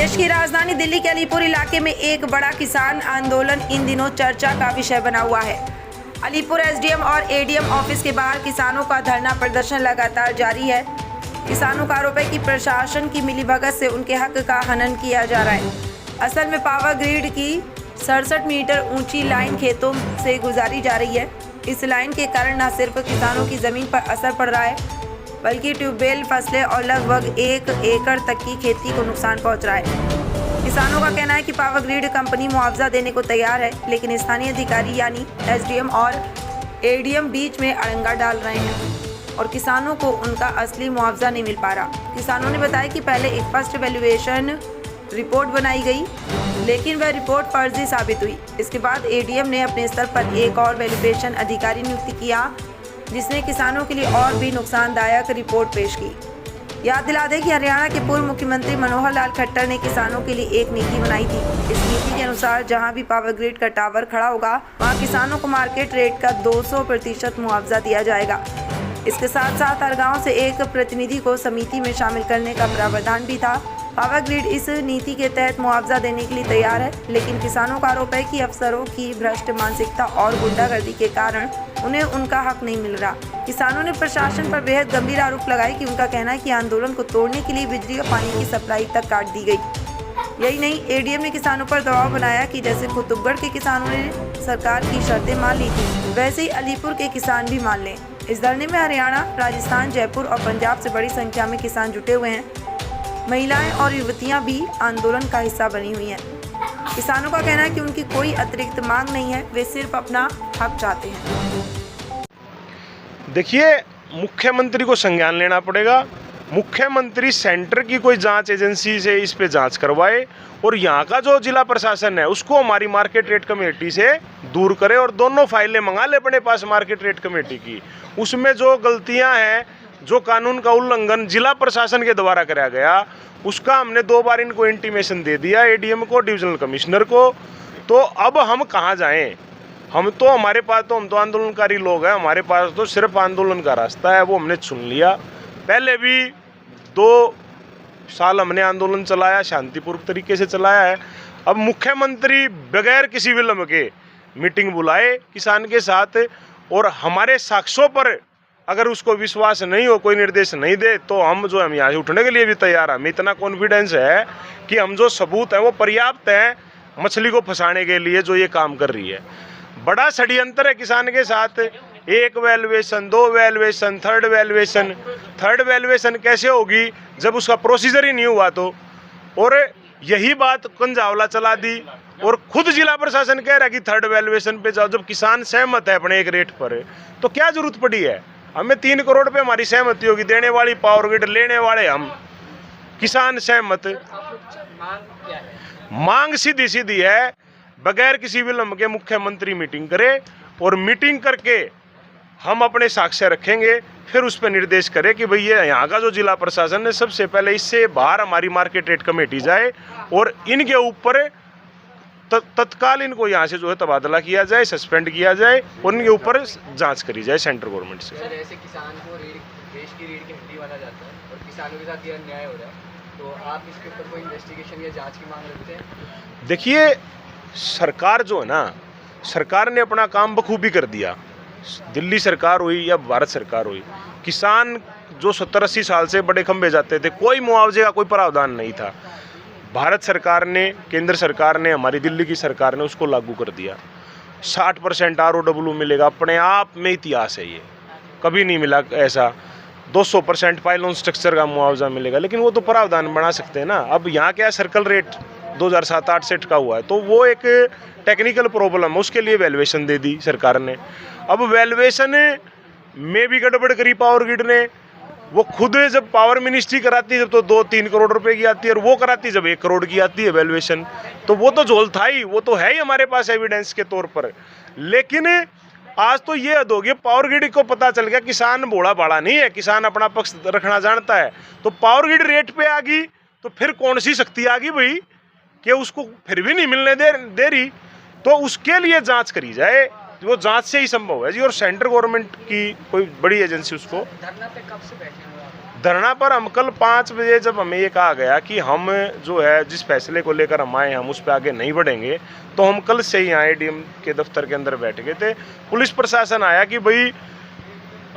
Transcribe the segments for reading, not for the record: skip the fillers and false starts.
प्रदेश की राजधानी दिल्ली के अलीपुर इलाके में एक बड़ा किसान आंदोलन इन दिनों चर्चा का विषय बना हुआ है। अलीपुर एसडीएम और एडीएम ऑफिस के बाहर किसानों का धरना प्रदर्शन लगातार जारी है। किसानों का आरोप है कि प्रशासन की मिलीभगत से उनके हक का हनन किया जा रहा है। असल में पावर ग्रिड की 67 मीटर ऊंची लाइन खेतों से गुजारी जा रही है। इस लाइन के कारण न सिर्फ किसानों की जमीन पर असर पड़ रहा है, बल्कि ट्यूबवेल, फसलें और लगभग 1 एकड़ तक की खेती को नुकसान पहुंच रहा है। किसानों का कहना है कि पावर ग्रिड कंपनी मुआवजा देने को तैयार है, लेकिन स्थानीय अधिकारी यानी एसडीएम और एडीएम बीच में अड़ंगा डाल रहे हैं और किसानों को उनका असली मुआवजा नहीं मिल पा रहा। किसानों ने बताया कि पहले एक फर्स्ट वैल्यूएशन रिपोर्ट बनाई गई, लेकिन वह रिपोर्ट फर्जी साबित हुई। इसके बाद एडीएम ने अपने स्तर पर एक और वैल्यूएशन अधिकारी नियुक्त किया, जिसने किसानों के लिए और भी नुकसानदायक रिपोर्ट पेश की। याद दिला दें कि हरियाणा के पूर्व मुख्यमंत्री मनोहर लाल खट्टर ने किसानों के लिए एक नीति बनाई थी। इस नीति के अनुसार जहां भी पावर ग्रिड का टावर खड़ा होगा, वहां किसानों को मार्केट रेट का 200% मुआवजा दिया जाएगा। इसके साथ साथ हर गाँव से एक प्रतिनिधि को समिति में शामिल करने का प्रावधान भी था। पावर ग्रिड इस नीति के तहत मुआवजा देने के लिए तैयार है, लेकिन किसानों का आरोप है कि अफसरों की भ्रष्ट मानसिकता और गुंडागर्दी के कारण उन्हें उनका हक नहीं मिल रहा। किसानों ने प्रशासन पर बेहद गंभीर आरोप लगाए कि उनका कहना है कि आंदोलन को तोड़ने के लिए बिजली और पानी की सप्लाई तक काट दी गई। यही नहीं, एडीएम ने किसानों पर दबाव बनाया कि जैसे कुतुबगढ़ के किसानों ने सरकार की शर्तें मान ली थी, वैसे ही अलीपुर के किसान भी मान लें। इस धरने में हरियाणा, राजस्थान, जयपुर और पंजाब से बड़ी संख्या में किसान जुटे हुए हैं। महिलाएं और युवतियां भी आंदोलन का हिस्सा बनी हुई हैं। किसानों का कहना है कि उनकी कोई अतिरिक्त मांग नहीं है, वे सिर्फ अपना हक चाहते हैं। देखिए, मुख्यमंत्री को संज्ञान लेना पड़ेगा। मुख्यमंत्री सेंटर की कोई जांच एजेंसी से इस पे जांच करवाए और यहाँ का जो जिला प्रशासन है उसको हमारी मार्केट रेट कमेटी से दूर करे और दोनों फाइलें मंगा ले अपने पास मार्केट रेट कमेटी की। उसमें जो गलतियाँ हैं, जो कानून का उल्लंघन जिला प्रशासन के द्वारा कराया गया, उसका हमने 2 बार इनको इंटीमेशन दे दिया, एडीएम को, डिविजनल कमिश्नर को। तो अब हम कहाँ जाएं? हम तो आंदोलनकारी लोग हैं, हमारे पास तो सिर्फ आंदोलन का रास्ता है, वो हमने चुन लिया। पहले भी 2 साल हमने आंदोलन चलाया, शांतिपूर्वक तरीके से चलाया है। अब मुख्यमंत्री बगैर किसी विलंब के मीटिंग बुलाए किसान के साथ और हमारे साक्ष्यों पर अगर उसको विश्वास नहीं हो, कोई निर्देश नहीं दे, तो हम यहाँ से उठने के लिए भी तैयार हैं। हमें इतना कॉन्फिडेंस है कि हम जो सबूत हैं वो पर्याप्त हैं मछली को फंसाने के लिए जो ये काम कर रही है। बड़ा षड्यंत्र है किसान के साथ। 1 वैल्यूएशन, 2 वैल्यूएशन, थर्ड वैल्यूएशन कैसे होगी जब उसका प्रोसीजर ही नहीं हुआ तो? और यही बात कंजावला चला दी और खुद जिला प्रशासन कह रहा है कि 3rd वैल्यूएशन पे जाओ। जब किसान सहमत है अपने एक रेट पर, तो क्या जरूरत पड़ी है? हमें 3 करोड़ पे हमारी सहमति होगी, देने वाली पावर ग्रिड, लेने वाले हम, किसान सहमत। मांग सीधी सीधी है, बगैर किसी विलंब के मुख्यमंत्री मीटिंग करे और मीटिंग करके हम अपने साक्ष्य रखेंगे, फिर उस पर निर्देश करें कि भई ये यहाँ का जो जिला प्रशासन है सबसे पहले इससे बाहर हमारी मार्केट रेट कमेटी जाए और इनके ऊपर तत्काल इनको यहाँ से जो है तबादला किया जाए, सस्पेंड किया जाए और इनके ऊपर जांच करी जाए सेंट्रल गवर्नमेंट से। सर, ऐसे किसान को देश की रीढ़ की हड्डी माना जाता है और किसानों के साथ ये अन्याय हो रहा है, तो आप इसके ऊपर कोई इन्वेस्टिगेशन या जांच की मांग रखते हैं? देखिए, सरकार जो है ना, सरकार ने अपना काम बखूबी कर दिया। दिल्ली सरकार हुई या भारत सरकार हुई, किसान जो 70-80 साल से बड़े खंभे जाते थे, कोई मुआवजे का कोई प्रावधान नहीं था। भारत सरकार ने, केंद्र सरकार ने, हमारी दिल्ली की सरकार ने उसको लागू कर दिया। 60% ROW मिलेगा, अपने आप में इतिहास है, ये कभी नहीं मिला ऐसा। 200% पाइलोन स्ट्रक्चर का मुआवजा मिलेगा, लेकिन वो तो प्रावधान बना सकते हैं ना। अब यहाँ क्या सर्कल रेट 2007-8 सेट का हुआ है, तो वो एक टेक्निकल प्रॉब्लम है, उसके लिए वैल्यूएशन दे दी सरकार ने। अब वैल्यूएशन में भी गड़बड़ करी पावर ग्रिड ने। वो खुद जब पावर मिनिस्ट्री कराती है जब तो 2-3 करोड़ रुपए की आती है, और वो कराती जब 1 करोड़ की आती है वैल्यूएशन, तो वो तो झोल था ही, वो तो है ही हमारे पास एविडेंस के तौर पर। लेकिन आज तो ये हद हो गई, पावर ग्रिड को पता चल गया किसान भोला भाड़ा नहीं है, किसान अपना पक्ष रखना जानता है। तो पावर ग्रिड रेट पे आ गई, तो फिर कौन सी शक्ति आ गई भाई कि उसको फिर भी नहीं मिलने दे रही? तो उसके लिए जांच करी जाए, वो जांच से ही संभव है जी। और सेंट्रल गवर्नमेंट की कोई बड़ी एजेंसी उसको। धरना पे कब से बैठे हुए आप? धरना पर हम कल 5 बजे जब हमें ये कहा गया कि हम जो है जिस फैसले को लेकर हम आए हम उस पर आगे नहीं बढ़ेंगे, तो हम कल से ही यहाँ ADM के दफ्तर के अंदर बैठ गए थे। पुलिस प्रशासन आया कि भाई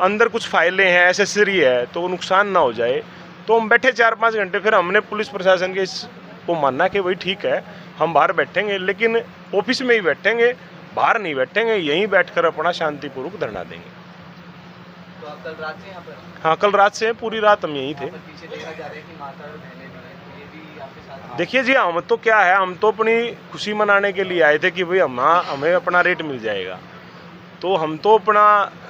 अंदर कुछ फाइलें हैं, एसेसरी है, तो नुकसान ना हो जाए। तो हम बैठे 4-5 घंटे। फिर हमने पुलिस प्रशासन के इसको माना कि भाई ठीक है, हम बाहर बैठेंगे, लेकिन ऑफिस में ही बैठेंगे, बाहर नहीं बैठेंगे, यहीं बैठकर अपना शांतिपूर्वक धरना देंगे। तो आप कल रात से यहाँ पर? हाँ, कल रात से पूरी रात हम यहीं थे। यहाँ पर पीछे देखा जा रहा है कि माता और बहनें भी हैं, तो ये भी आपके साथ? देखिए जी, हम तो क्या है, हम तो अपनी खुशी मनाने के लिए आए थे कि भाई हमें अपना रेट मिल जाएगा। तो हम तो अपना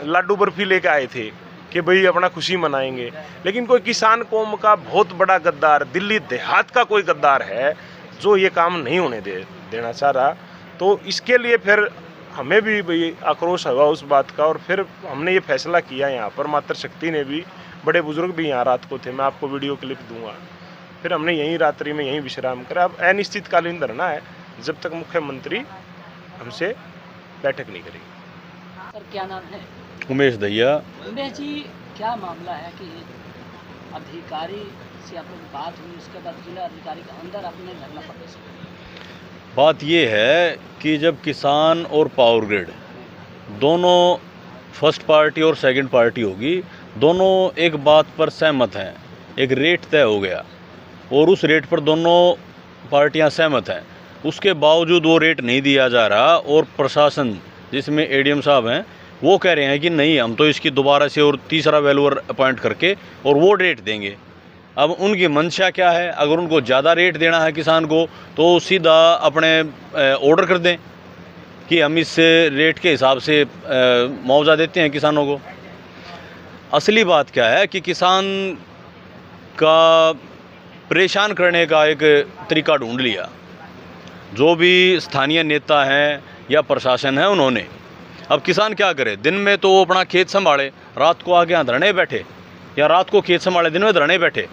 लाडू बर्फी लेके आए थे कि भाई अपना खुशी मनाएंगे। लेकिन कोई किसान कौम का बहुत बड़ा गद्दार, दिल्ली देहात का कोई गद्दार है जो ये काम नहीं होने देना चाह रहा। तो इसके लिए फिर हमें भी भाई आक्रोश हुआ उस बात का, और फिर हमने ये फैसला किया। यहाँ पर मातृशक्ति ने भी, बड़े बुजुर्ग भी यहाँ रात को थे, मैं आपको वीडियो क्लिप दूंगा। फिर हमने यहीं रात्रि में यहीं विश्राम करा। अब अनिश्चितकालीन धरना है जब तक मुख्यमंत्री हमसे बैठक नहीं करेगी। सर क्या नाम है? उमेश दहिया। उमेश जी, क्या मामला है कि अधिकारी से अपनी बात हुई, उसके बाद जिला अधिकारी के अंदर अपने धरना प्रदर्शन? बात ये है कि जब किसान और पावर ग्रिड दोनों फर्स्ट पार्टी और सेकंड पार्टी होगी, दोनों एक बात पर सहमत हैं, एक रेट तय हो गया और उस रेट पर दोनों पार्टियां सहमत हैं, उसके बावजूद वो रेट नहीं दिया जा रहा और प्रशासन जिसमें ADM साहब हैं वो कह रहे हैं कि नहीं, हम तो इसकी दोबारा से और तीसरा वैल्यूअर अपॉइंट करके और वो रेट देंगे। अब उनकी मंशा क्या है? अगर उनको ज़्यादा रेट देना है किसान को तो सीधा अपने ऑर्डर कर दें कि हम इस रेट के हिसाब से मुआवजा देते हैं किसानों को। असली बात क्या है कि किसान का परेशान करने का एक तरीका ढूंढ लिया जो भी स्थानीय नेता हैं या प्रशासन है उन्होंने। अब किसान क्या करे? दिन में तो वो अपना खेत संभाले, रात को आके यहाँ धरने बैठे, या रात को खेत संभाले दिन में धरने बैठे।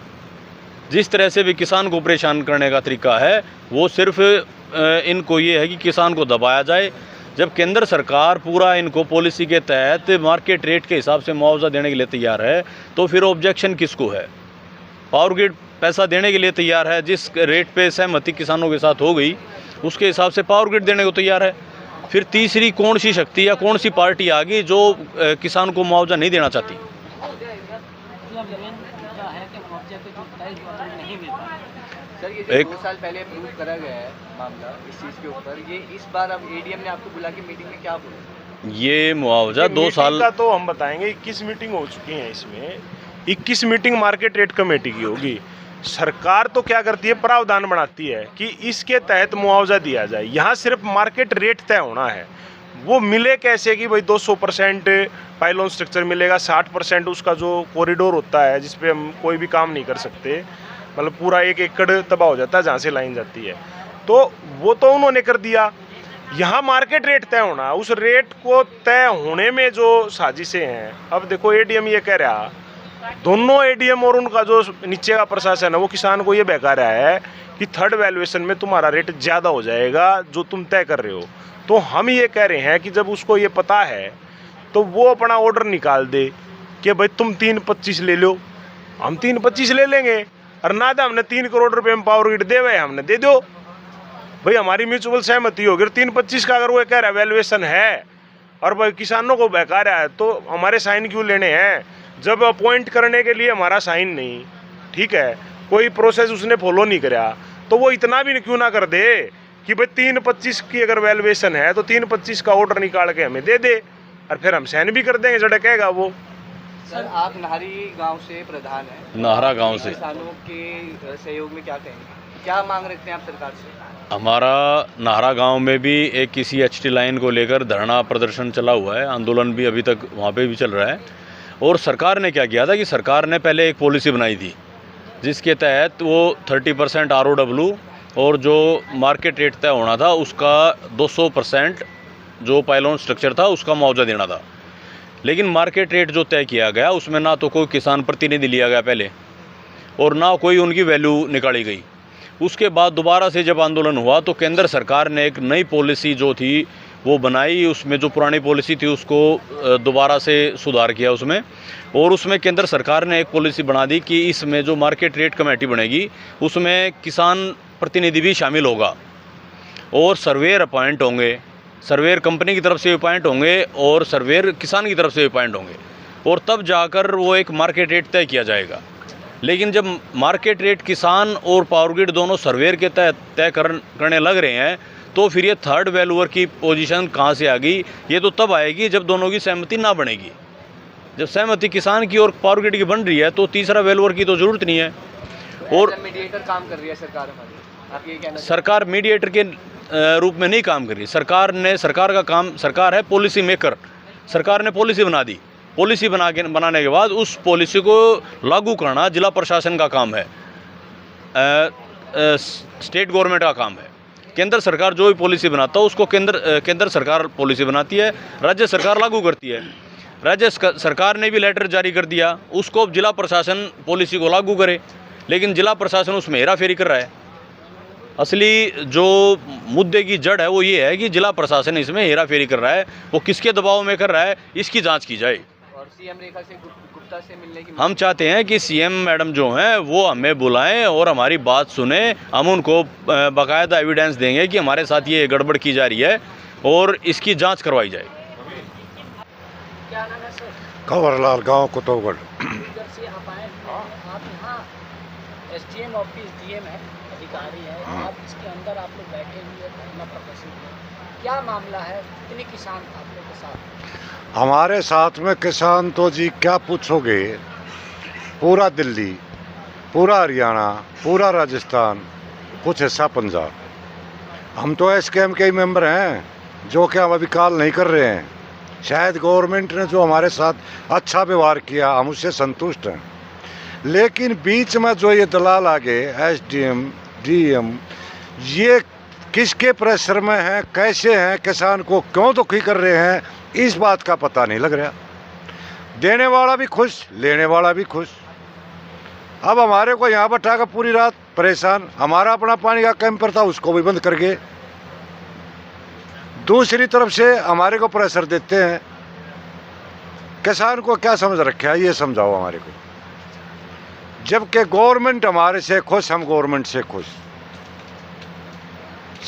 जिस तरह से भी किसान को परेशान करने का तरीका है वो सिर्फ इनको ये है कि किसान को दबाया जाए। जब केंद्र सरकार पूरा इनको पॉलिसी के तहत मार्केट रेट के हिसाब से मुआवजा देने के लिए तैयार है, तो फिर ऑब्जेक्शन किसको है? पावर ग्रिड पैसा देने के लिए तैयार है, जिस रेट पे सहमति किसानों के साथ हो गई उसके हिसाब से पावर ग्रिड देने को तैयार है। फिर तीसरी कौन सी शक्ति या कौन सी पार्टी आ गई जो किसान को मुआवजा नहीं देना चाहती? सर ये जो 2 साल पहले अप्रूव करा गया है मामला इस चीज़ के ऊपर, ये इस बार अब ADM ने आपको बुला के मीटिंग में क्या बोला? ये मुआवजा 2 साल का तो हम बताएंगे। 21 मीटिंग हो चुकी हैं, इसमें 21 मीटिंग मार्केट रेट कमेटी की होगी। सरकार तो क्या करती है, प्रावधान बनाती है कि इसके तहत मुआवजा दिया जाए। यहाँ सिर्फ मार्केट रेट तय होना है। वो मिले कैसे कि भाई 200% पाइलॉन स्ट्रक्चर मिलेगा, 60% उसका जो कॉरिडोर होता है जिस पे हम कोई भी काम नहीं कर सकते, मतलब पूरा 1 एकड़ तबाह हो जाता है जहाँ से लाइन जाती है, तो वो तो उन्होंने कर दिया। यहाँ मार्केट रेट तय होना, उस रेट को तय होने में जो साजिशें हैं। अब देखो ADM ये कह रहा, दोनों ADM और उनका जो नीचे का प्रशासन है वो किसान को ये बहका रहा है कि थर्ड वैल्यूएशन में तुम्हारा रेट ज़्यादा हो जाएगा जो तुम तय कर रहे हो। तो हम ये कह रहे हैं कि जब उसको ये पता है तो वो अपना ऑर्डर निकाल दे कि भाई तुम 3.25 ले लो, हम 3.25 ले लेंगे, और ना तो हमने 3 करोड़ रुपये में पावर ग्रिड दे हुए, हमने दे दो भाई, हमारी म्यूचुअल सहमति होगी। 3.25 का अगर वो कह रहा है वैल्यूएशन है और भाई किसानों को बहका रहा है, तो हमारे साइन क्यों लेने हैं? जब अपॉइंट करने के लिए हमारा साइन नहीं, ठीक है, कोई प्रोसेस उसने फॉलो नहीं करा, तो वो इतना भी क्यों ना कर दे कि भाई 3.25 की अगर वैल्यूएशन है तो 3.25 का ऑर्डर निकाल के हमें दे दे, और फिर हम साइन भी कर देंगे जड़ा कहेगा वो। सर आप नाहरी गांव से प्रधान हैं, नाहरा गांव से किसानों के सहयोग में क्या कहेंगे, क्या मांग रखते हैं आप सरकार से? हमारा नाहरा गांव में भी एक किसी HT लाइन को लेकर धरना प्रदर्शन चला हुआ है, आंदोलन भी अभी तक वहाँ पे भी चल रहा है। और सरकार ने क्या किया था कि सरकार ने पहले एक पॉलिसी बनाई थी जिसके तहत वो 30% ROW और जो मार्केट रेट तय होना था उसका 200% जो पाइलॉन स्ट्रक्चर था उसका मुआवजा देना था। लेकिन मार्केट रेट जो तय किया गया उसमें ना तो कोई किसान प्रतिनिधि लिया गया पहले, और ना कोई उनकी वैल्यू निकाली गई। उसके बाद दोबारा से जब आंदोलन हुआ तो केंद्र सरकार ने एक नई पॉलिसी जो थी वो बनाई, उसमें जो पुरानी पॉलिसी थी उसको दोबारा से सुधार किया उसमें, और उसमें केंद्र सरकार ने एक पॉलिसी बना दी कि इसमें जो मार्केट रेट कमेटी बनेगी उसमें किसान प्रतिनिधि भी शामिल होगा और सर्वेयर अपॉइंट होंगे, सर्वेयर कंपनी की तरफ से अपॉइंट होंगे और सर्वेयर किसान की तरफ से अपॉइंट होंगे, और तब जाकर वो एक मार्केट रेट तय किया जाएगा। लेकिन जब मार्केट रेट किसान और पावर ग्रिड दोनों सर्वेयर के तय करने लग रहे हैं तो फिर ये थर्ड वैल्यूअर की पोजीशन कहाँ से आ गई? ये तो तब आएगी जब दोनों की सहमति ना बनेगी। जब सहमति किसान की और पावर ग्रिड की बन रही है तो तीसरा वैल्यूअर की तो ज़रूरत नहीं है। और मीडिएटर काम कर रही है सरकार हमारी, आप ये कहना? सरकार मीडिएटर के रूप में नहीं काम कर रही। सरकार का काम, सरकार है पॉलिसी मेकर। सरकार ने पॉलिसी बना दी, पॉलिसी बनाने के बाद उस पॉलिसी को लागू करना जिला प्रशासन का काम है, स्टेट गवर्नमेंट का काम है। केंद्र सरकार जो भी पॉलिसी बनाता है उसको केंद्र सरकार पॉलिसी बनाती है, राज्य सरकार लागू करती है। राज्य सरकार ने भी लेटर जारी कर दिया, उसको जिला प्रशासन पॉलिसी को लागू करे, लेकिन जिला प्रशासन उसमें हेराफेरी कर रहा है। असली जो मुद्दे की जड़ है वो ये है कि जिला प्रशासन इसमें हेराफेरी कर रहा है। वो किसके दबाव में कर रहा है, इसकी जांच की जाए। और सीएम रेखा से गुप्ता से मिलने की हम चाहते हैं कि सीएम मैडम जो हैं वो हमें बुलाएं और हमारी बात सुने। हम उनको बाकायदा एविडेंस देंगे कि हमारे साथ ये गड़बड़ की जा रही है और इसकी जांच करवाई जाए। क्या नाम है सर? कंवरलाल, गांव कुतुबगढ़। इधर से आप आए हैं, आप यहाँ एसडीएम ऑफिस, डीएम है, अधिकारी है, आप इसके अंदर आप लोग बैठे हुए धरना प्रदर्शन में, क्या मामला है? कितने किसान आप लोग के साथ? हमारे साथ में किसान तो जी क्या पूछोगे, पूरा दिल्ली, पूरा हरियाणा, पूरा राजस्थान, कुछ हिस्सा पंजाब। हम तो एसकेएम के ही मेंबर हैं, जो कि हम अभी कॉल नहीं कर रहे हैं। शायद गवर्नमेंट ने जो हमारे साथ अच्छा व्यवहार किया हम उससे संतुष्ट हैं, लेकिन बीच में जो ये दलाल आगे एसडीएम, डीएम, ये किसके प्रेशर में हैं, कैसे हैं, किसान को क्यों दुखी कर रहे हैं, इस बात का पता नहीं लग रहा। देने वाला भी खुश, लेने वाला भी खुश। अब हमारे को यहाँ बैठा कर पूरी रात परेशान। हमारा अपना पानी का कैंपर था, उसको भी बंद कर गए। दूसरी तरफ से हमारे को प्रेशर देते हैं। किसान को क्या समझ रखा है, ये समझाओ हमारे को। जबकि गवर्नमेंट हमारे से खुश, हम गवर्नमेंट से खुश।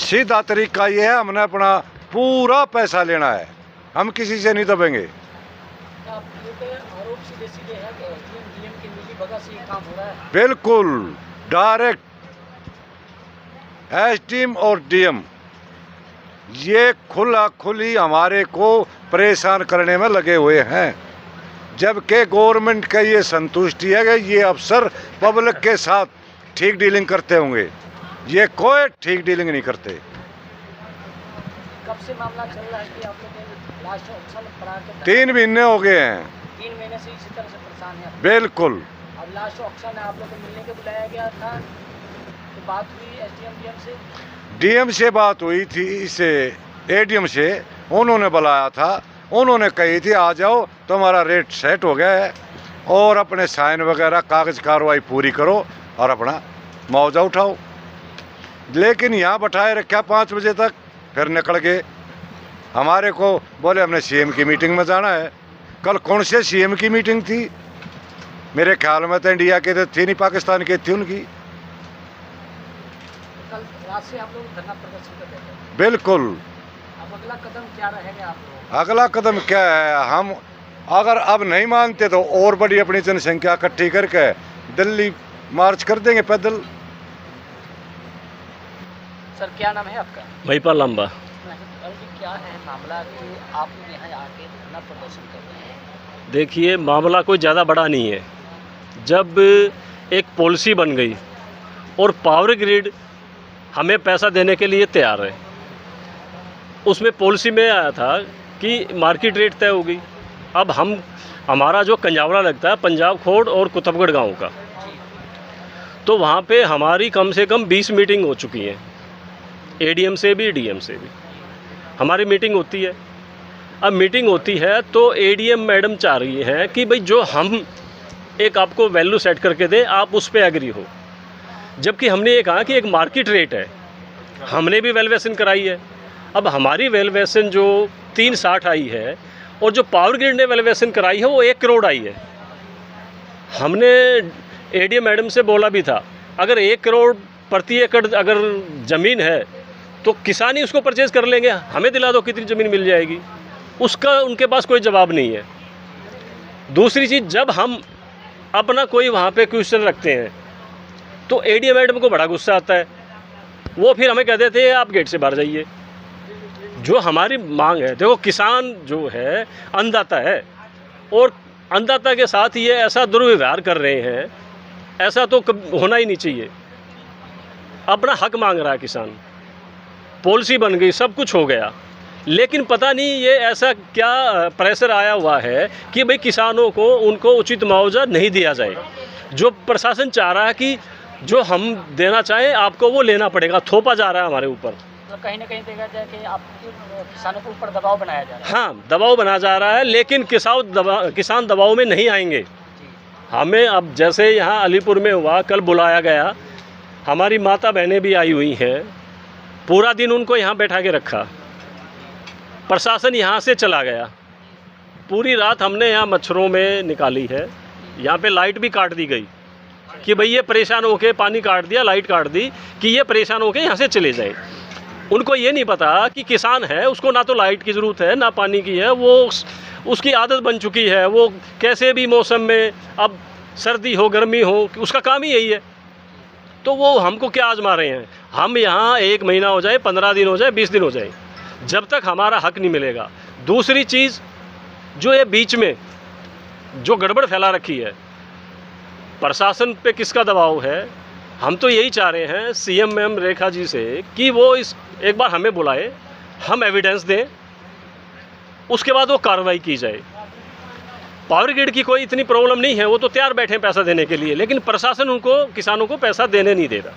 सीधा तरीका ये है, हमने अपना पूरा पैसा लेना है, हम किसी से नहीं दबेंगे। आप लोग के आरोप सीधे सीधे है कि एसडीएम, डीएम की मिलीभगत से ये काम हो रहा है? बिल्कुल डायरेक्ट एसडीएम और डीएम ये खुली हमारे को परेशान करने में लगे हुए हैं। जबकि गवर्नमेंट का ये संतुष्टि है कि ये अफसर पब्लिक के साथ ठीक डीलिंग करते होंगे, ये कोई ठीक डीलिंग नहीं करते। कब से मामला चल रहा है कि आप लोग लास्ट ऑप्शन करा के 3 महीने हो गए हैं। 3 महीने से इसी तरह से परेशान है? बिल्कुल। अब लास्ट ऑप्शन है, आप लोग को मिलने के बुलाया गया था, तो बात हुई एसडीएम, डीएम से? डीएम से बात हुई थी, इससे एडीएम से उन्होंने बुलाया था। उन्होंने कही थी आ जाओ, तुम्हारा रेट सेट हो गया है और अपने साइन वगैरह कागज कार्रवाई पूरी करो और अपना मुआवजा उठाओ। लेकिन यहाँ बैठाए रखा 5 बजे तक, फिर निकल गए। हमारे को बोले हमने सीएम की मीटिंग में जाना है। कल कौन से सीएम की मीटिंग थी? मेरे ख्याल में तो इंडिया के तो थी नहीं, पाकिस्तान की थी उनकी। कल रात से आप लोग धरना प्रदर्शन कर रहे हैं? बिल्कुल। अब अगला कदम क्या रहेगा आप लोग? अगला कदम क्या है, हम अगर अब नहीं मानते तो और बड़ी अपनी जनसंख्या इकट्ठी करके दिल्ली मार्च कर देंगे पैदल। सर क्या नाम है आपका? महिपाल लंबा। क्या है मामला कि आप लोग यहाँ आके धरना प्रदर्शन कर रहे हैं? देखिए, मामला कोई ज़्यादा बड़ा नहीं है। जब एक पॉलिसी बन गई और पावर ग्रिड हमें पैसा देने के लिए तैयार है, उसमें पॉलिसी में आया था कि मार्केट रेट तय हो गई। अब हमारा जो कंजावड़ा लगता है पंजाब खोड़ और कुतुबगढ़ गांव का, तो वहाँ पे हमारी कम से कम 20 मीटिंग हो चुकी हैं, एडीएम से भी डीएम से भी हमारी मीटिंग होती है। अब मीटिंग होती है तो एडीएम मैडम चाह रही हैं कि भाई जो हम एक आपको वैल्यू सेट करके दें, आप उस पर एग्री हो। जबकि हमने ये कहा कि एक मार्केट रेट है, हमने भी वैल्यूएशन कराई है। अब हमारी वैल्यूएशन जो 360 आई है और जो पावर ग्रिड ने वैल्यूएशन कराई है वो 1 करोड़ आई है। हमने एडीएम मैडम से बोला भी था, अगर 1 करोड़ प्रति एकड़ अगर ज़मीन है तो किसान ही उसको परचेज कर लेंगे, हमें दिला दो कितनी ज़मीन मिल जाएगी। उसका उनके पास कोई जवाब नहीं है। दूसरी चीज़, जब हम अपना कोई वहाँ पे क्वेश्चन रखते हैं तो एडीएम मैडम को बड़ा गुस्सा आता है, वो फिर हमें कह देते हैं आप गेट से बाहर जाइए। जो हमारी मांग है, देखो किसान जो है अन्नदाता है और अन्नदाता के साथ ये ऐसा दुर्व्यवहार कर रहे हैं, ऐसा तो होना ही नहीं चाहिए। अपना हक मांग रहा है किसान, पॉलिसी बन गई, सब कुछ हो गया, लेकिन पता नहीं ये ऐसा क्या प्रेशर आया हुआ है कि भाई किसानों को उनको उचित मुआवजा नहीं दिया जाए। जो प्रशासन चाह रहा है कि जो हम देना चाहें आपको वो लेना पड़ेगा, थोपा जा रहा है हमारे ऊपर। तो कहीं ना कहीं देखा जाए कि आप किसानों के ऊपर दबाव बनाया जा रहा है। हाँ, दबाव बनाया जा रहा है, लेकिन किसान दबाव में नहीं आएंगे। हमें अब जैसे यहाँ अलीपुर में हुआ, कल बुलाया गया, हमारी माता बहनें भी आई हुई हैं, पूरा दिन उनको यहाँ बैठा के रखा, प्रशासन यहाँ से चला गया। पूरी रात हमने यहाँ मच्छरों में निकाली है, यहाँ पे लाइट भी काट दी गई कि भाई ये परेशान होके पानी काट दिया, लाइट काट दी कि ये परेशान होके यहाँ से चले जाए। उनको ये नहीं पता कि किसान है, उसको ना तो लाइट की ज़रूरत है ना पानी की है, वो उसकी आदत बन चुकी है, वो कैसे भी मौसम में, अब सर्दी हो गर्मी हो, उसका काम ही यही है। तो वो हमको क्या आजमा रहे हैं? हम यहाँ 1 महीना हो जाए, 15 दिन हो जाए, 20 दिन हो जाए, जब तक हमारा हक नहीं मिलेगा। दूसरी चीज़, जो ये बीच में जो गड़बड़ फैला रखी है, प्रशासन पे किसका दबाव है? हम तो यही चाह रहे हैं सीएम मैम रेखा जी से कि वो एक बार हमें बुलाए, हम एविडेंस दें, उसके बाद वो कार्रवाई की जाए। पावर ग्रिड की कोई इतनी प्रॉब्लम नहीं है, वो तो तैयार बैठे हैं पैसा देने के लिए, लेकिन प्रशासन उनको किसानों को पैसा देने नहीं दे रहा।